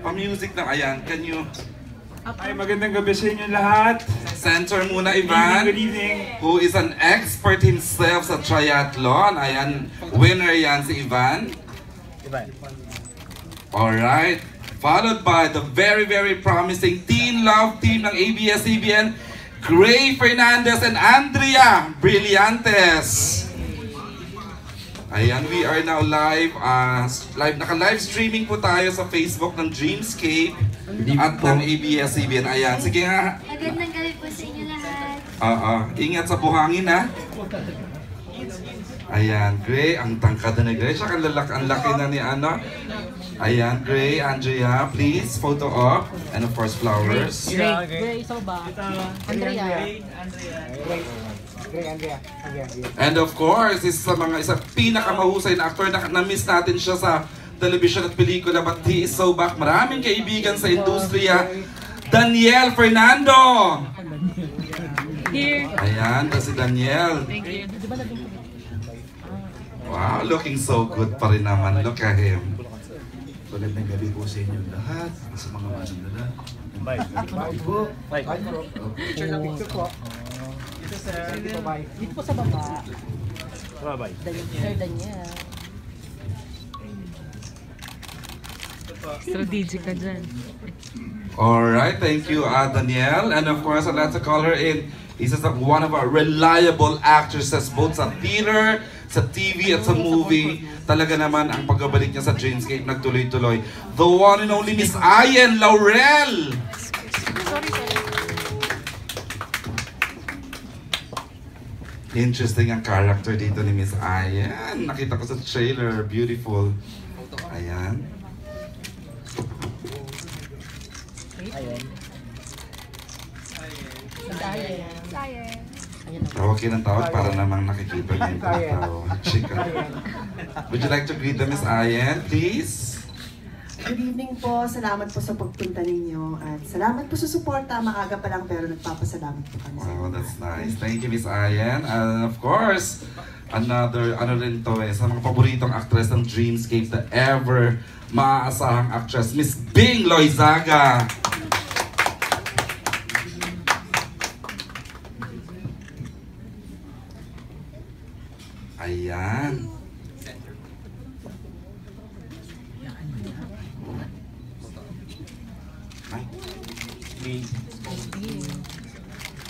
Pa-music na, ayan, can you... Ay, magandang gabi sa inyo lahat. Center muna, Ivan. Good evening. Who is an expert himself sa triathlon. Ayan, winner yan si Ivan. Alright. Followed by the very, very promising Teen Love team ng ABS-CBN, Gray Fernandez and Andrea Brillantes. Ayan, we are now live. Naka-live streaming po tayo sa Facebook ng Dreamscape at ng ABS-CBN. Ayan, sige nga. Magandang gabi po sa inyo lahat. Ingat sa buhangin ha. Ayan, Gray, ang tangkad na ni Gray. Siya ang laki na ni ano. Ayan, Gray, Andrea, please, photo op. And of course, flowers. Gray, so ba? Andrea. And of course, isa pinakamahusay na actor na na-miss natin siya sa television at pelikula, but he is so back. Maraming kaibigan sa industriya. Daniel Fernando! Here. Ayan, si Daniel. Thank you. Wow, looking so good pa rin naman. Look at him. Magandang gabi po sa inyo lahat, sa mga manunod. Bye po. Bye po. Picture lang. Picture po. Dito sir. Dito po sa baba. Bye. Sir Daniel. Strategic ka dyan. Alright, thank you, Danielle. And of course, I'd like to call her in. Isa sa one of our reliable actresses, both sa theater, sa TV at sa movie. Talaga naman ang pagbabalik niya sa Dreamscape nagtuloy-tuloy. The one and only Miss Ayen Laurel! Interesting ang character dito ni Miss Ayen. Nakita ko sa trailer, beautiful. Ayan. Tawagin ang tawag para namang nakikita niya yung tao. Chika. Would you like to greet the Miss Ayen, please? Good evening po. Salamat po sa pagpunta ninyo. At salamat po sa suporta. Maaga pa lang pero nagpapasalamat po kami. Wow, that's nice. Thank you, Miss Ayen. And of course, another, rin to sa mga paboritong actress ng Dreamscape, the ever maaasahang actress, Miss Bing Loizaga. Ayan.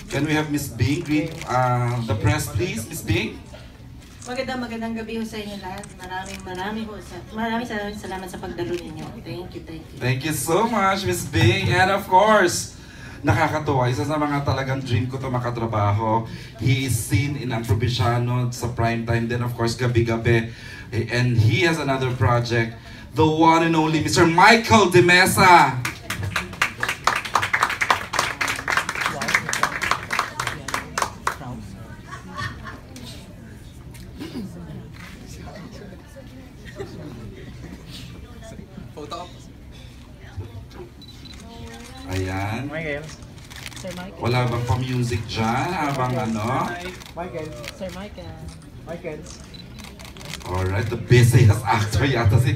Can we have Miss Bing greet the press, please? Miss Bing? Magandang gabi ho sa inyo lahat. Maraming salamat sa pagdalo ninyo. Thank you. Thank you so much, Miss Bing. And of course, nakakatuwa. Isa sa mga talagang dream ko to makatrabaho. He is seen in ang probinsyano sa primetime. Then of course, gabi-gabi. And he has another project. The one and only Mr. Michael De Mesa. Ayan. Sir Michael. Wala bang pa-music dyan? Habang ano? Sir Michael. Alright, the busiest actor yata si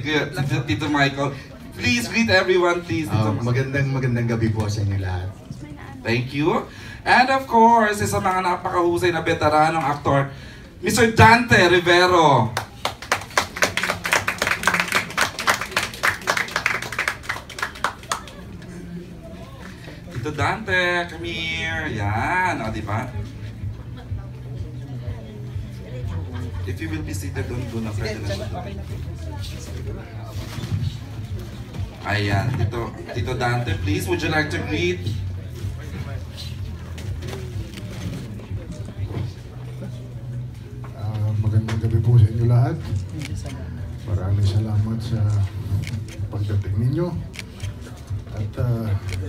Tito Michael. Please greet everyone, please. Magandang gabi po sa inyo lahat. Thank you. And of course, isa mga napakahusay na veteranong aktor, Mr. Dante Rivero. Tito Dante, come here. Yan, o, diba? If you will be seated, doon na pwede na siya. Ayan, Tito Dante, please, would you like to greet? Magandang gabi po sa inyo lahat. Maraming salamat sa pagdating ninyo. At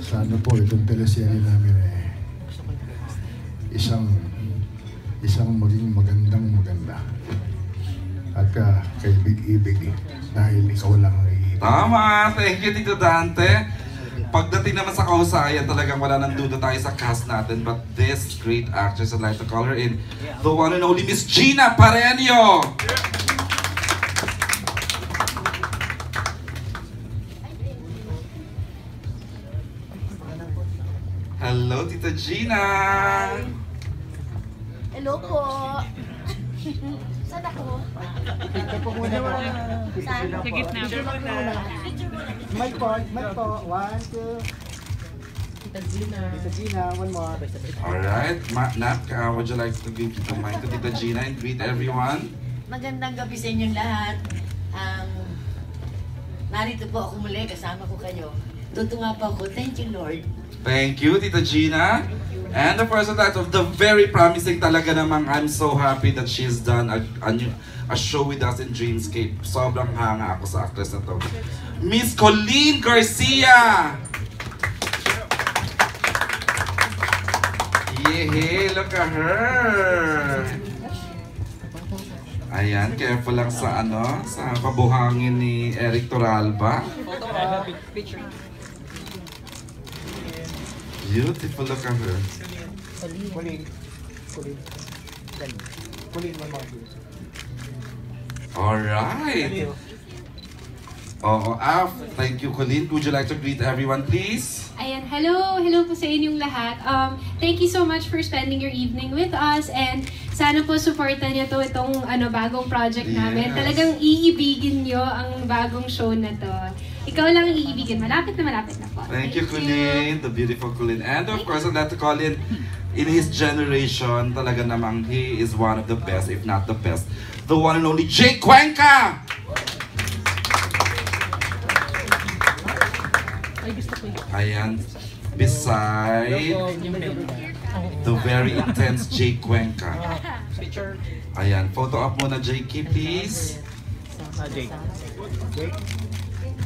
sana po itong teleserye namin isang maging maganda. At kaibig-ibig dahil ikaw lang ang iibig. Tama! Thank you, Tito Dante. Pagdating naman sa kahusayan, talagang wala nang duda tayo sa cast natin. But this great actress, I'd like to call her in, the one and only Miss Gina Pareño! Hello, Tita Gina! Hello po. Saan ako? Saan? Sa gitna. Mic po. 1, 2. Tita Gina. Tita Gina, one more. Alright, Nat, would you like to give the mic to Tita Gina and greet everyone? Magandang gabi sa inyong lahat. Narito po ako muli, kasama ko kayo. Tutunga po ako. Thank you, Lord. Thank you, Tita Gina. And the person that of the very promising talaga namang I'm so happy that she's done a show with us in Dreamscape. Sobrang hanga ako sa actress na to. Miss Colleen Garcia! Yehey, look at her! Ayan, careful lang sa sa pabuhangin ni Eric Toralba. Beautiful, look at her. Colleen, one more. Alright. Thank you, Colleen. Would you like to greet everyone, please? Ayan, hello po sa inyong lahat. Thank you so much for spending your evening with us and sana po supportan niyo itong bagong project namin. Yes. Talagang iibigin niyo ang bagong show na to. Ikaw lang ang iibigin. Malapit na po. Thank you, Colleen. The beautiful Colleen. And of course, I'd like to call in his generation, talaga namang he is one of the best, if not the best. The one and only Jake Cuenca! Ayan, beside the very intense Jake Cuenca. Ayan, photo up muna, Jakey, please.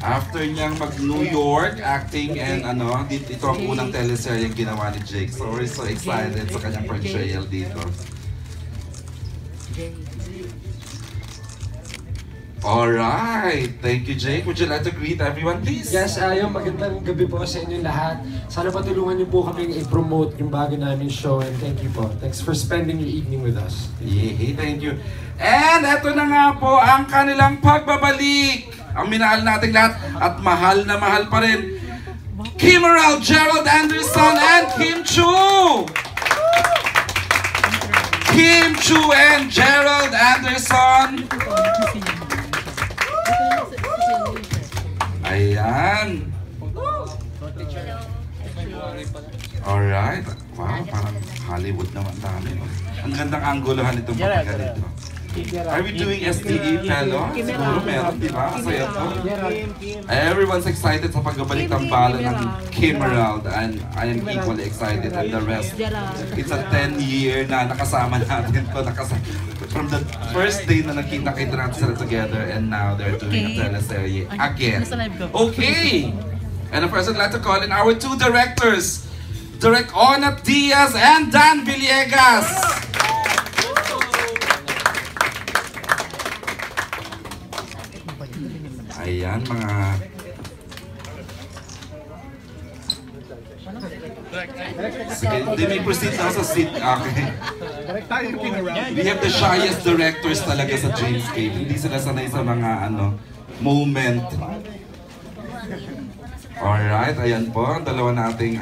After niyang mag-New York, acting and ito ang unang teleserye yung ginawa ni Jake. So we're so excited sa kanyang portrayal dito. Alright, thank you, Jake. Would you like to greet everyone, please? Yes, magandang gabi po sa inyong lahat. Sana patulungan niyo po kaming i-promote yung bago namin show and thank you po. Thanks for spending your evening with us. Yehey, thank you. And eto na nga po ang kanilang pagbabalik. Ang minahal nating lahat at mahal na mahal pa rin. Kimeral, Gerald Anderson, and Kim Chu! Kim Chu and Gerald Anderson. Ayan. Alright. Wow, parang Hollywood naman namin. Ang gandang angguluhan itong pagkaganito. Are we doing STE fellow? Siguro meron, di ba? Masaya to. Everyone's excited sa pagbabalik ng bala ng Kimeral and I am equally excited and the rest. It's a 10-year na nakasama natin to. From the first day na nakita-kita natin sila together and now they're doing a teleserye again. Okay! And of course, I'd like to call in our two directors, Direk Onat Diaz and Dan Villegas. Ayan, mga... Sige, hindi may proceed na sa seat. Okay. We have the shyest directors talaga sa Dreamscape. Hindi sila sanay sa mga moment. Alright, ayan po. Ang dalawa nating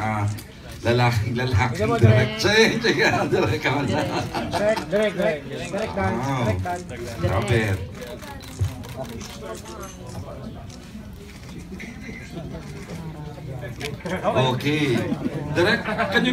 lalaking direct. Direct ka na. Direct Dan. Grabe. Okay. Direct, can you